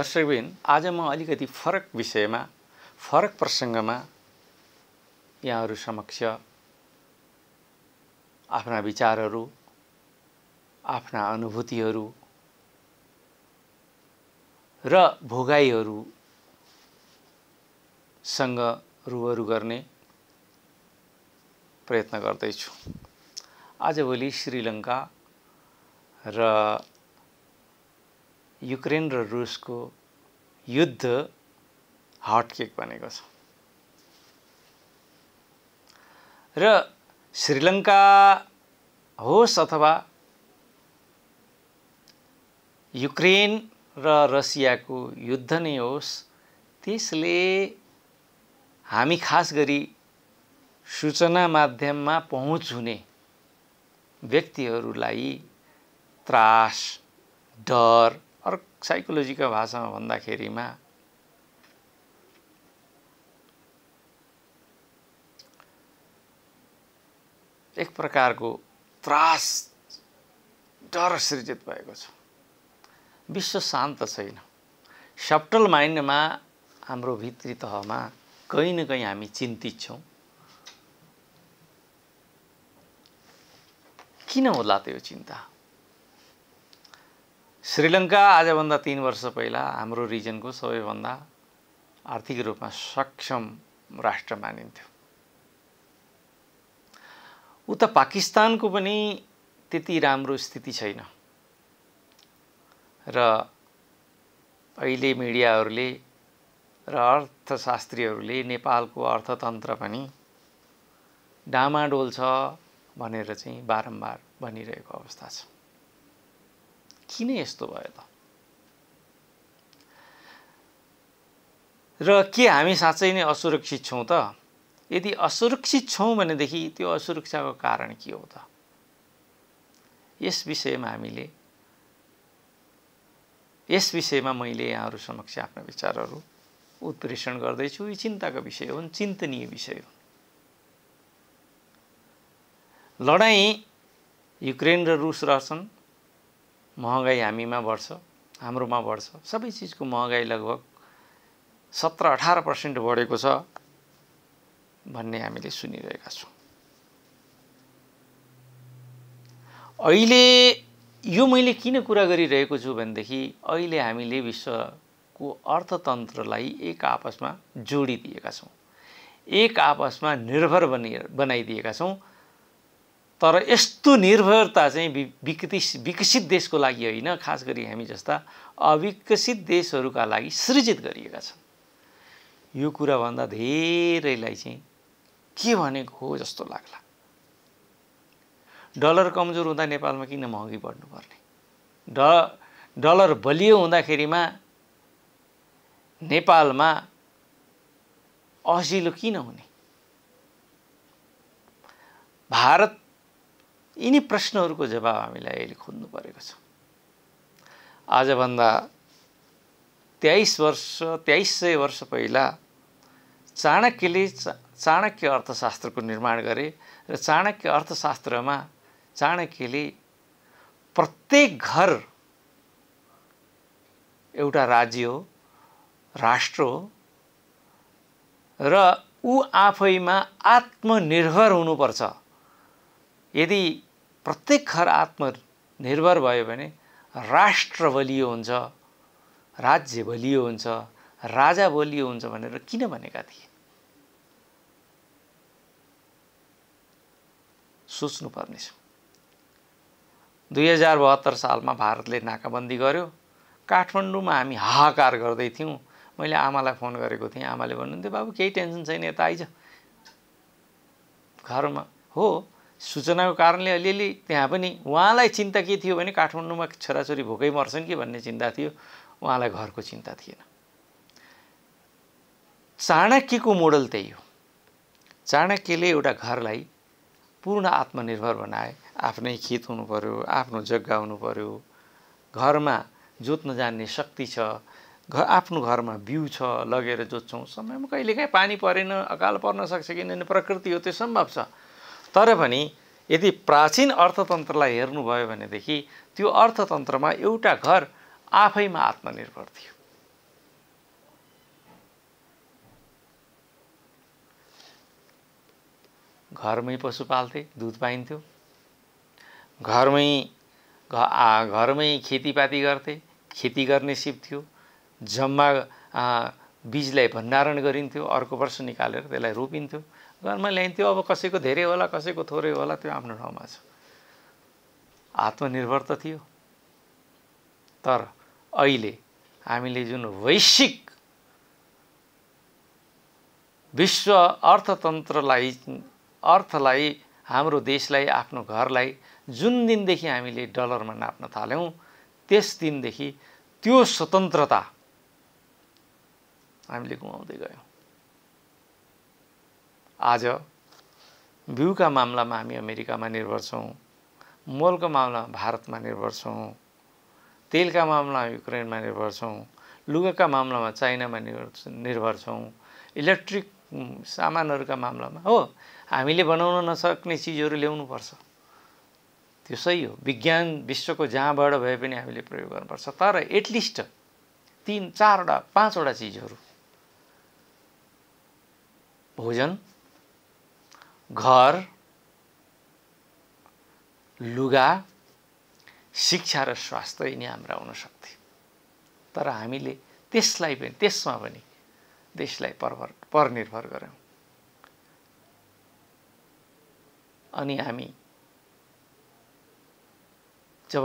दर्शकबिन, आज म अलिकति फरक विषयमा, फरक प्रसङ्गमा यहाँहरू समक्ष आफ्ना विचारहरू, आफ्ना अनुभूतिहरू र भोगाइहरूसँग रुबरु गर्ने प्रयत्न गर्दैछु। आजभोलि श्रीलङ्का र युक्रेन र रुसको युद्ध हटकेक बनेको छ र श्रीलङ्का होस् अथवा युक्रेन र रसियाको युद्ध नै होस्, त्यसले हामी खास गरी सूचना माध्यममा पहुँच हुने व्यक्तिहरूलाई त्रास, डर, और साइकोलोजीका भाषामा भन्दाखेरिमा एक प्रकारको त्रास, डर सृजित भएको छ। विश्व शान्त छैन। सबटल माइन्डमा, हाम्रो भित्री तहमा कहीँ न कहीँ हामी चिन्तित छौँ। किन होला त्यो चिन्ता? श्रीलङ्का आजभन्दा 3 वर्ष पहिला हाम्रो रिजनको सबैभन्दा आर्थिक रूपमा सक्षम राष्ट्र मानिन्थ्यो। उता पाकिस्तानको पनि त्यति राम्रो स्थिति छैन र अहिले मिडियाहरूले र अर्थशास्त्रीहरूले नेपालको अर्थतन्त्र पनि डामाडोल छ भनेर चाहिँ बारम्बार भनिरहेको अवस्था छ। किन यस्तो भयो त? र के हामी साँच्चै नै असुरक्षित छौँ त? यदि असुरक्षित छौँ भनेदेखि त्यो असुरक्षाको कारण के हो त? यस विषयमा मैले यहाँहरू समक्ष आफ्ना विचारहरू उत्प्रेषण गर्दैछु। यी चिन्ताका विषय हुन्, चिन्तनीय विषय हुन्। लडाईँ युक्रेन र रुस रहछन्, महँगाई हामीमा बढ्छ, हाम्रोमा बढ्छ। सबै चिजको महँगाई लगभग 17-18% बढेको छ भन्ने हामीले सुनिरहेका छौँ। अहिले यो मैले किन कुरा गरिरहेको छु भनेदेखि अहिले हामीले विश्वको अर्थतन्त्रलाई एक आपसमा जोडिदिएका छौँ, एक आपसमा निर्भर बनाइदिएका छौँ। तर यस्तो निर्भरता चाहिँ विकसित देशको लागि होइन, खास गरी हामी जस्ता अविकसित देशहरूका लागि सृजित गरिएका छन्। यो कुरा भन्दा धेरैलाई चाहिँ के भनेको हो जस्तो लाग्ला। डलर कमजोर हुँदा नेपालमा किन महँगी बढ्नुपर्ने? डलर बलियो हुँदाखेरिमा नेपालमा असिलो किन हुने? भारत यिनी प्रश्नहरूको जवाब हामीलाई अहिले खोज्नु परेको छ। आजभन्दा 2300 वर्ष पहिला चाणक्यले चाणक्य अर्थशास्त्रको निर्माण गरे र चाणक्य अर्थशास्त्रमा चाणक्यले प्रत्येक घर एउटा राज्य हो, राष्ट्र हो र ऊ आफैमा आत्मनिर्भर हुनुपर्छ। यदि प्रत्येक घर आत्मनिर्भर भयो भने राष्ट्र बलियो हुन्छ, राज्य बलियो हुन्छ, राजा बलियो हुन्छ भनेर किन भनेका थिए? सोच्नुपर्ने छ। 2072 सालमा भारतले नाकाबन्दी गर्यो। काठमाडौँमा हामी हाहाकार गर्दै थियौँ। मैले आमालाई फोन गरेको थिएँ। आमाले भन्नुहुन्थ्यो, बाबु केही टेन्सन छैन, यता आइज। घरमा हो, सूचनाको कारणले अलिअलि त्यहाँ पनि उहाँलाई चिन्ता के थियो भने काठमाडौँमा छोराछोरी भोकै मर्छन् कि भन्ने चिन्ता थियो। उहाँलाई घरको चिन्ता थिएन। चाणक्यको मोडल त्यही हो। चाणक्यले एउटा घरलाई पूर्ण आत्मनिर्भर बनाए। आफ्नै खेत हुनु पर्यो, आफ्नो जग्गा हुनु पर्यो, घरमा जोत्न जान्ने शक्ति छ, आफ्नो घरमा बिउ छ, लगेर जोत्छौँ। समयमा कहिलेकाहीँ पानी परेन, अकाल पर्न सक्छ, किनभने प्रकृति हो, त्यो सम्भव छ। तर पनि यदि प्राचीन अर्थतन्त्रलाई हेर्नुभयो भनेदेखि त्यो अर्थतन्त्रमा एउटा घर आफैमा आत्मनिर्भर थियो। घरमै पशु पाल्थे, दुध पाइन्थ्यो, घरमै खेतीपाती गर्थे, खेती गर्ने सिप थियो, जम्मा बीजलाई भण्डारण गरिन्थ्यो, अर्को वर्ष निकालेर त्यसलाई रोपिन्थ्यो, घरमा ल्याइन्थ्यो। अब कसैको धेरै होला कसैको थोरै होला त्यो आफ्नो ठाउँमा छ, आत्मनिर्भर त थियो। तर अहिले हामीले जुन वैश्विक विश्व अर्थलाई हाम्रो देशलाई आफ्नो घरलाई जुन दिनदेखि हामीले डलरमा नाप्न थाल्यौँ त्यस दिनदेखि त्यो स्वतन्त्रता हामीले गुमाउँदै गयौँ। आज बिउका मामलामा हामी अमेरिकामा निर्भर छौँ, मोलको मामलामा भारतमा निर्भर छौँ, तेलका मामलामा युक्रेनमा निर्भर छौँ, लुगाका मामलामा चाइनामा निर्भर छौँ, इलेक्ट्रिक सामानहरूका मामलामा हो हामीले बनाउन नसक्ने चिजहरू ल्याउनु पर्छ। त्यो सही हो, विज्ञान विश्वको जहाँबाट भए पनि हामीले प्रयोग गर्नुपर्छ। तर एटलिस्ट 3, 4वटा 5वटा चिजहरू, भोजन, घर, लुगा, शिक्षा र स्वास्थ्य यिनी हाम्रा हुन सक्थे। तर हामीले त्यसमा पनि देशलाई परनिर्भर गऱ्यौँ। अनि हामी जब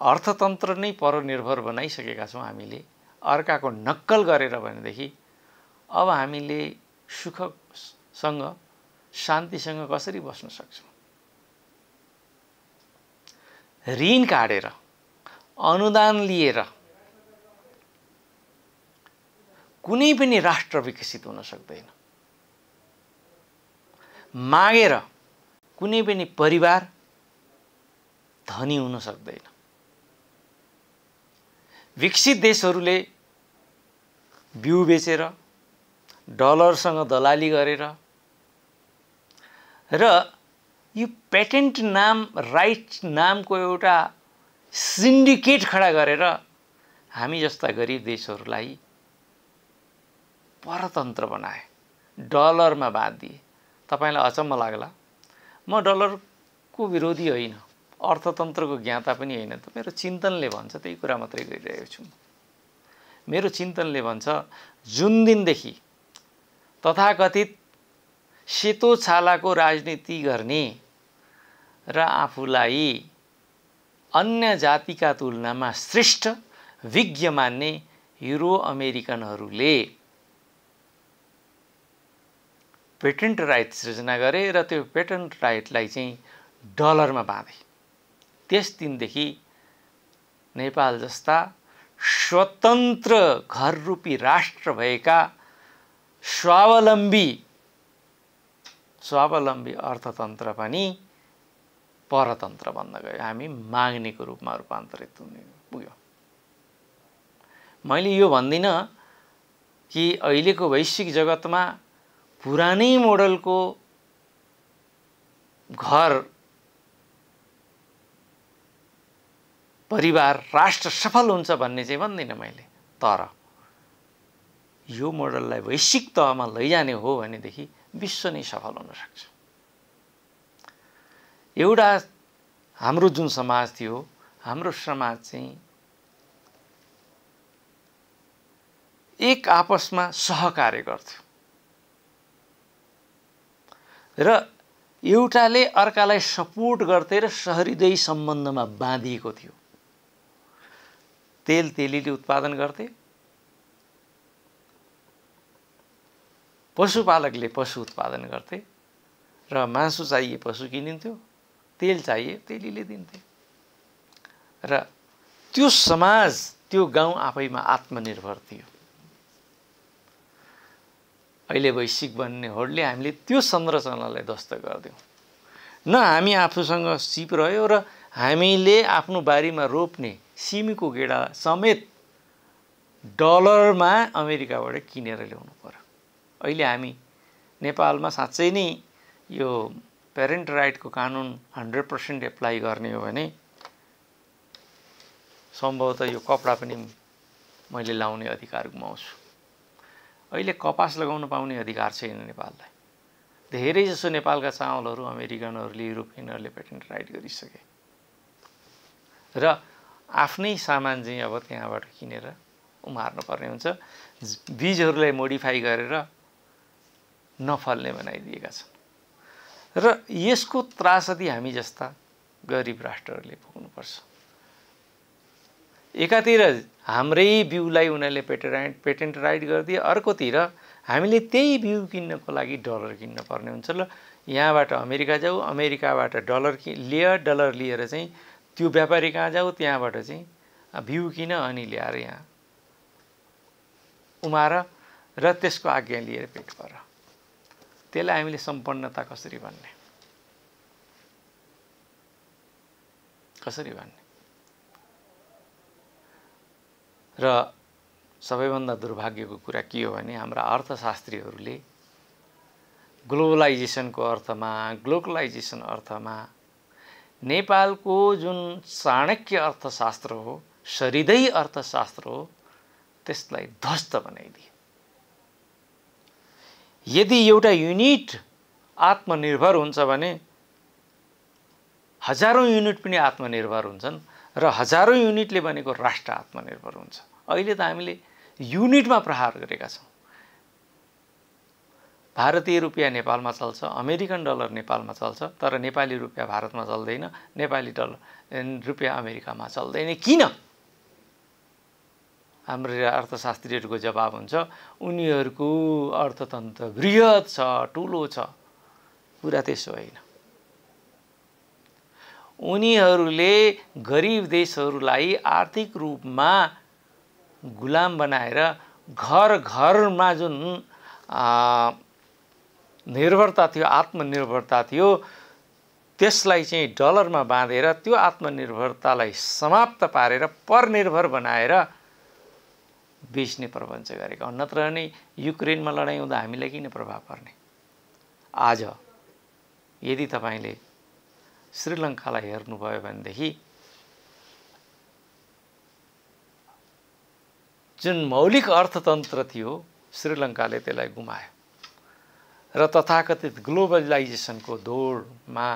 अर्थतन्त्र नै परनिर्भर बनाइसकेका छौँ, हामीले अर्काको नक्कल गरेर भनेदेखि अब हामीले सुखसँग शान्तिसँग कसरी बस्न सक्छौँ? ऋण काटेर, अनुदान लिएर कुनै पनि राष्ट्र विकसित हुन सक्दैन। मागेर कुनै पनि परिवार धनी हुन सक्दैन। विकसित देशहरूले बिउ बेचेर, डलरसँग दलाली गरेर र यो पेटेन्ट राइट नामको एउटा सिन्डिकेट खडा गरेर हामी जस्ता गरिब देशहरूलाई परतन्त्र बनाए, डलरमा बाँधिए। तपाईलाई अचम्म लाग्ला, म डलरको विरोधी होइन, अर्थतन्त्रको ज्ञाता पनि होइन, त मेरो चिन्तनले भन्छ त्यही कुरा मात्रै गरिरहेको छु। मेरो चिन्तनले भन्छ जुन दिनदेखि तथाकथित सेतो छालाको राजनीति गर्ने र आफूलाई अन्य जातिका तुलनामा श्रेष्ठ विज्ञ मान्ने युरो अमेरिकनहरूले पेटेन्ट राइट सृजना गरे र त्यो पेटेन्ट राइटलाई चाहिँ डलरमा बाँधे। त्यस दिनदेखि नेपाल जस्ता स्वतन्त्र घररूपी राष्ट्र भएका स्वावलम्बी अर्थतन्त्र पनि परतन्त्र बन्न गयो। हामी माग्नेको रूपमा रूपान्तरित हुने पुग्यो। मैले यो भन्दिनँ कि अहिलेको वैश्विक जगतमा पुरानै मोडलको घर, परिवार, राष्ट्र सफल हुन्छ भन्ने चाहिँ भन्दिनँ मैले। तर यो मोडललाई वैश्विक तहमा लैजाने हो भनेदेखि विश्व नै सफल हुन सक्छ। एउटा हाम्रो जुन समाज थियो, हाम्रो समाज चाहिँ एक आपसमा सहकार्य गर्थ्यो र एउटाले अर्कालाई सपोर्ट गर्थे र सहृदय सम्बन्धमा बाँधिएको थियो। तेलीले उत्पादन गर्थे, पशुपालकले पशु उत्पादन गर्थे र मासु चाहिए पशु किनिन्थ्यो, तेल चाहिए तेलीले दिन्थे र त्यो समाज, त्यो गाउँ आफैमा आत्मनिर्भर थियो। अहिले वैश्विक बन्ने होडले हामीले त्यो संरचनालाई ध्वस्त गरिदियौँ। न हामी आफूसँग सिप रह्यो र हामीले आफ्नो बारीमा रोप्ने सिमीको गेडा समेत डलरमा अमेरिकाबाट किनेर ल्याउनु पर्यो। अहिले हामी नेपालमा साँच्चै नै यो पेरेन्ट राइटको कानुन 100% एप्लाई गर्ने हो भने सम्भवतः यो कपडा पनि मैले लाउने अधिकार गुमाउँछु। अहिले कपास लगाउन पाउने अधिकार छैन नेपाललाई। धेरैजसो नेपालका चामलहरू अमेरिकनहरूले युरोपियनहरूले पेटेन्ट राइट गरिसके र आफ्नै सामान चाहिँ अब त्यहाँबाट किनेर उमार्नु पर्ने हुन्छ। बीजहरूलाई मोडिफाई गरेर नफल्ने बनाइदिएका छन् र यसको त्रासदी हामी जस्ता गरिब राष्ट्रहरूले पुग्नुपर्छ। एकातिर हाम्रै बिउलाई उनीहरूले पेटेन्ट राइट गरिदिए, अर्कोतिर हामीले त्यही बिउ किन्नको लागि डलर किन्न पर्ने हुन्छ। ल यहाँबाट अमेरिका जाऊ, अमेरिकाबाट डलर लिएर चाहिँ त्यो व्यापारी कहाँ जाऊ, त्यहाँबाट चाहिँ बिउ किन अनि ल्याएर यहाँ उमार र त्यसको आज्ञा लिएर पेट भर। त्यसलाई हामीले सम्पन्नता कसरी भन्ने? कसरी भन्ने? र सबैभन्दा दुर्भाग्यको कुरा के हो भने हाम्रा अर्थशास्त्रीहरूले ग्लोबलाइजेसनको अर्थमा, ग्लोबलाइजेसन अर्थमा नेपालको जुन चाणक्य अर्थशास्त्र हो, सरिदै अर्थशास्त्र हो, त्यसलाई ध्वस्त बनाइदिए। यदि एउटा युनिट आत्मनिर्भर हुन्छ भने हजारौं युनिट पनि आत्मनिर्भर हुन्छन् र हजारौं युनिटले बनेको राष्ट्र आत्मनिर्भर हुन्छ। अहिले त हामीले युनिटमा प्रहार गरेका छौँ। भारतीय रुपियाँ नेपालमा चल्छ, अमेरिकन डलर नेपालमा चल्छ, तर नेपाली रुपियाँ भारतमा चल्दैन, नेपाली रुपियाँ अमेरिकामा चल्दैन। किन? हाम्रो अर्थशास्त्रीहरूको जवाब हुन्छ उनीहरूको अर्थतन्त्र बृहत छ, ठुलो छ। कुरा त्यसो होइन। उनीहरूले गरिब देशहरूलाई आर्थिक रूपमा गुलाम बनाएर घर घरमा जुन निर्भरता थियो, आत्मनिर्भरता थियो, त्यसलाई चाहिँ डलरमा बाँधेर त्यो आत्मनिर्भरतालाई समाप्त पारेर परनिर्भर बनाएर बेच्ने प्रपञ्च गरेका हुन्। नत्र नै युक्रेनमा लडाइँ हुँदा हामीलाई किन प्रभाव पर्ने? आज यदि तपाईले श्रीलङ्कालाई हेर्नुभयो भनेदेखि जुन मौलिक अर्थतन्त्र थियो श्रीलङ्काले त्यसलाई गुमायो र तथाकथित ग्लोबलाइजेसनको दौडमा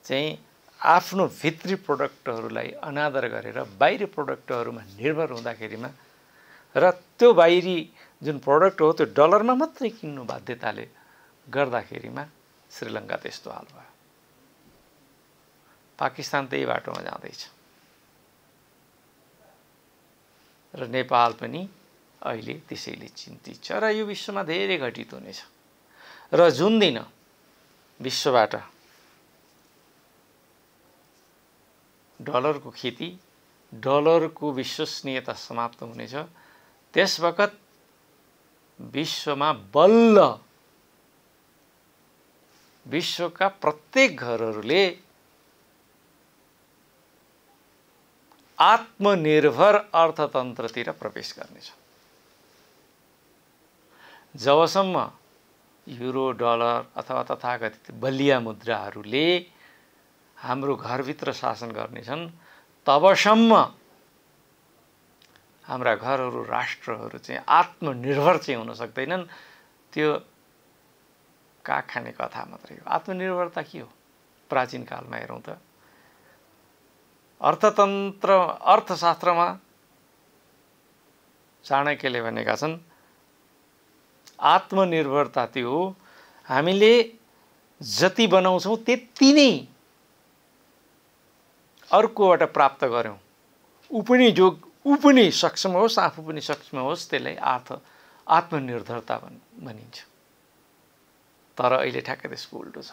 चाहिँ आफ्नो भित्री प्रोडक्टहरूलाई अनादर गरेर बाहिरी प्रोडक्टहरूमा निर्भर हुँदाखेरिमा र त्यो बाहिरी जुन प्रोडक्ट हो त्यो डलरमा मात्रै किन्नु बाध्यताले गर्दाखेरिमा श्रीलङ्का त्यस्तो हाल भयो। पाकिस्तान त्यही बाटोमा जाँदैछ र नेपाल पनि अहिले त्यसैले चिन्तित छ र यो विश्वमा धेरै घटित हुनेछ। र जुन दिन विश्वबाट डलरको खेती, डलरको विश्वसनीयता समाप्त हुनेछ, त्यस बखत विश्वमा बल्ल विश्वका प्रत्येक घरहरूले आत्मनिर्भर अर्थतन्त्रतिर प्रवेश गर्नेछ। जबसम्म युरो, डलर अथवा तथाकथित बलिया मुद्राहरूले हाम्रो घरभित्र शासन गर्नेछन्, तबसम्म हाम्रा घरहरू, राष्ट्रहरू चाहिँ आत्मनिर्भर चाहिँ हुन सक्दैनन्। त्यो काग खाने कथा मात्रै हो। आत्मनिर्भरता के हो? प्राचीन कालमा हेरौँ त अर्थशास्त्रमा चाणक्यले भनेका छन् आत्मनिर्भरता त्यो हो हामीले जति बनाउँछौँ त्यति नै अर्कोबाट प्राप्त गर्यौं। ऊ पनि सक्षम होस्, आफू पनि सक्षम होस्, त्यसलाई आत्मनिर्भरता भनिन्छ। तर अहिले ठ्याक्कै त्यसको उल्टो छ।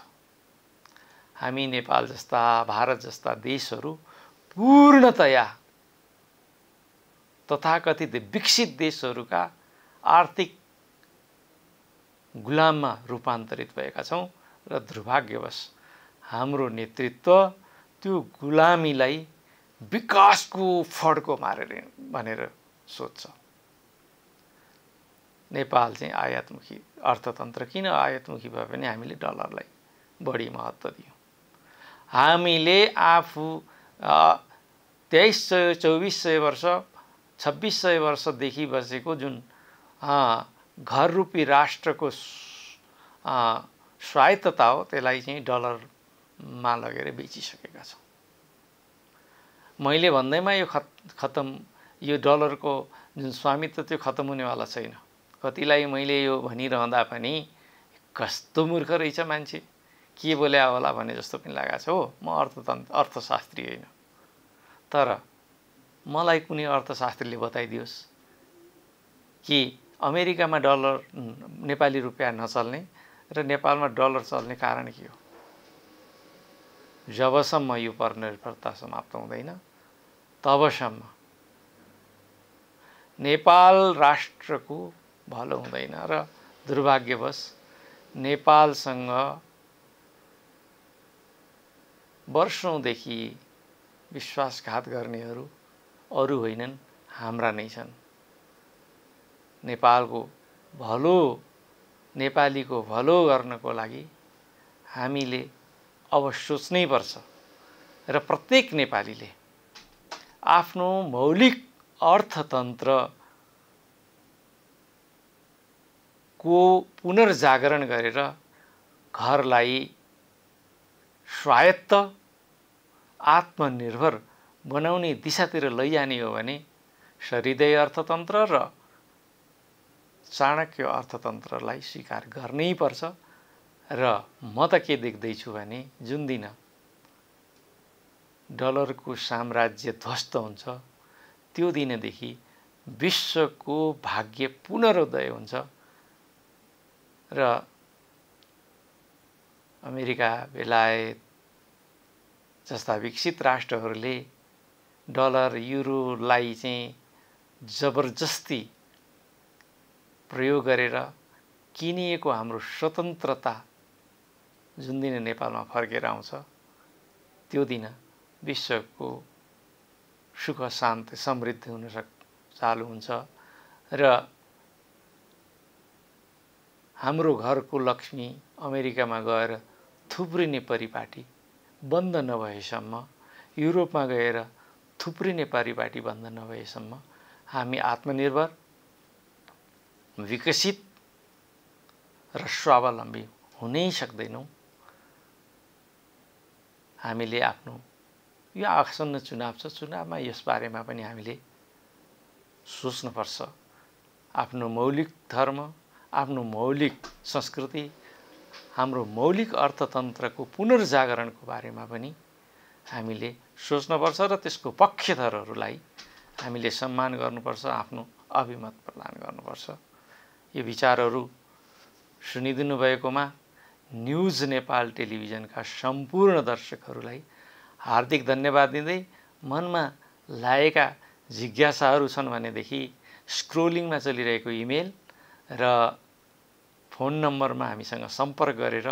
हामी नेपाल जस्ता, भारत जस्ता देशहरू पूर्णतया तथाकथित विकसित देशहरूका आर्थिक गुलाममा रूपान्तरित भएका छौं र दुर्भाग्यवश हाम्रो नेतृत्व त्यो गुलामीलाई विकासको फड्को मारेर भनेर सोच्छ। नेपाल चाहिँ आयातमुखी अर्थतन्त्र किन आयातमुखी भयो भने हामीले डलरलाई बढी महत्त्व दियौं। हामीले आफू 2300, 2400 वर्ष, 2600 वर्षदेखि बसेको जुन घर रूपी राष्ट्रको स्वायत्तता हो त्यसलाई चाहिँ डलरमा लगेर बेचिसकेका छौँ। मैले भन्दैमा यो खतम, यो डलरको जुन स्वामित्व त्यो खतम हुनेवाला छैन। कतिलाई मैले यो भनिरहँदा पनि कस्तो मूर्ख रहेछ मान्छे, के बोल्या होला भने जस्तो पनि लागेको छ। हो, म अर्थशास्त्री होइन, तर मलाई कुनै अर्थशास्त्रीले बताइदियोस् कि अमेरिकामा डलर नेपाली रुपियाँ नचल्ने र नेपालमा डलर चल्ने कारण के हो। जबसम्म यो परनिर्भरता समाप्त हुँदैन तबसम्म नेपाल राष्ट्रको भलो हुँदैन र दुर्भाग्यवश नेपालसँग वर्षौंदेखि विश्वासघात गर्नेहरू अरू होइनन्, हाम्रा नै छन्। नेपालको भलो, नेपालीको भलो गर्नको लागि हामीले अब सोच्नै पर्छ र प्रत्येक नेपालीले आफ्नो मौलिक अर्थतन्त्रको पुनर्जागरण गरेर घरलाई स्वायत्त आत्मनिर्भर बनाउने दिशातिर लैजाने हो भने सहृदय अर्थतन्त्र र चाणक्य अर्थतन्त्रलाई स्वीकार गर्नै पर्छ। र म त के देख्दैछु भने जुन दिन डलरको साम्राज्य ध्वस्त हुन्छ त्यो दिनदेखि विश्वको भाग्य पुनरुदय हुन्छ र अमेरिका, बेलायत जस्ता विकसित राष्ट्रहरूले डलर युरोलाई चाहिँ जबरजस्ती प्रयोग गरेर किनिएको हाम्रो स्वतन्त्रता जुन दिन नेपालमा फर्केर आउँछ त्यो दिन विश्वको सुख शान्ति समृद्धि हुन चालु हुन्छ र हाम्रो घरको लक्ष्मी अमेरिकामा गएर थुप्रिने परिपाटी बन्द नभएसम्म, युरोपमा गएर थुप्रिने परिपाटी बन्द नभएसम्म हामी आत्मनिर्भर, विकसित र स्वावलम्बी हुनै सक्दैनौँ। हामीले आफ्नो यो आसन्न चुनाव छ, चुनावमा यस बारेमा पनि हामीले सोच्नुपर्छ। आफ्नो मौलिक धर्म, आफ्नो मौलिक संस्कृति, हाम्रो मौलिक अर्थतन्त्रको पुनर्जागरणको बारेमा पनि हामीले सोच्नुपर्छ र त्यसको पक्षधरहरूलाई हामीले सम्मान गर्नुपर्छ, आफ्नो अभिमत प्रदान गर्नुपर्छ। यो विचारहरू सुनिदिनु भएकोमा न्युज नेपाल टेलिभिजनका सम्पूर्ण दर्शकहरूलाई हार्दिक धन्यवाद दिँदै मनमा लागेका जिज्ञासाहरू छन् भनेदेखि स्क्रोलिङमा चलिरहेको इमेल र फोन नम्बरमा हामीसँग सम्पर्क गरेर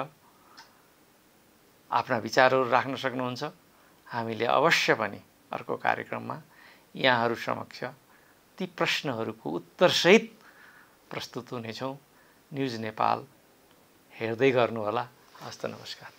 आफ्ना विचारहरू राख्न सक्नुहुन्छ। हामीले अवश्य पनि अर्को कार्यक्रममा यहाँहरू समक्ष ती प्रश्नहरूको उत्तरसहित प्रस्तुत हुनेछौँ। न्युज नेपाल हेर्दै गर्नुहोला। हस्त नमस्कार।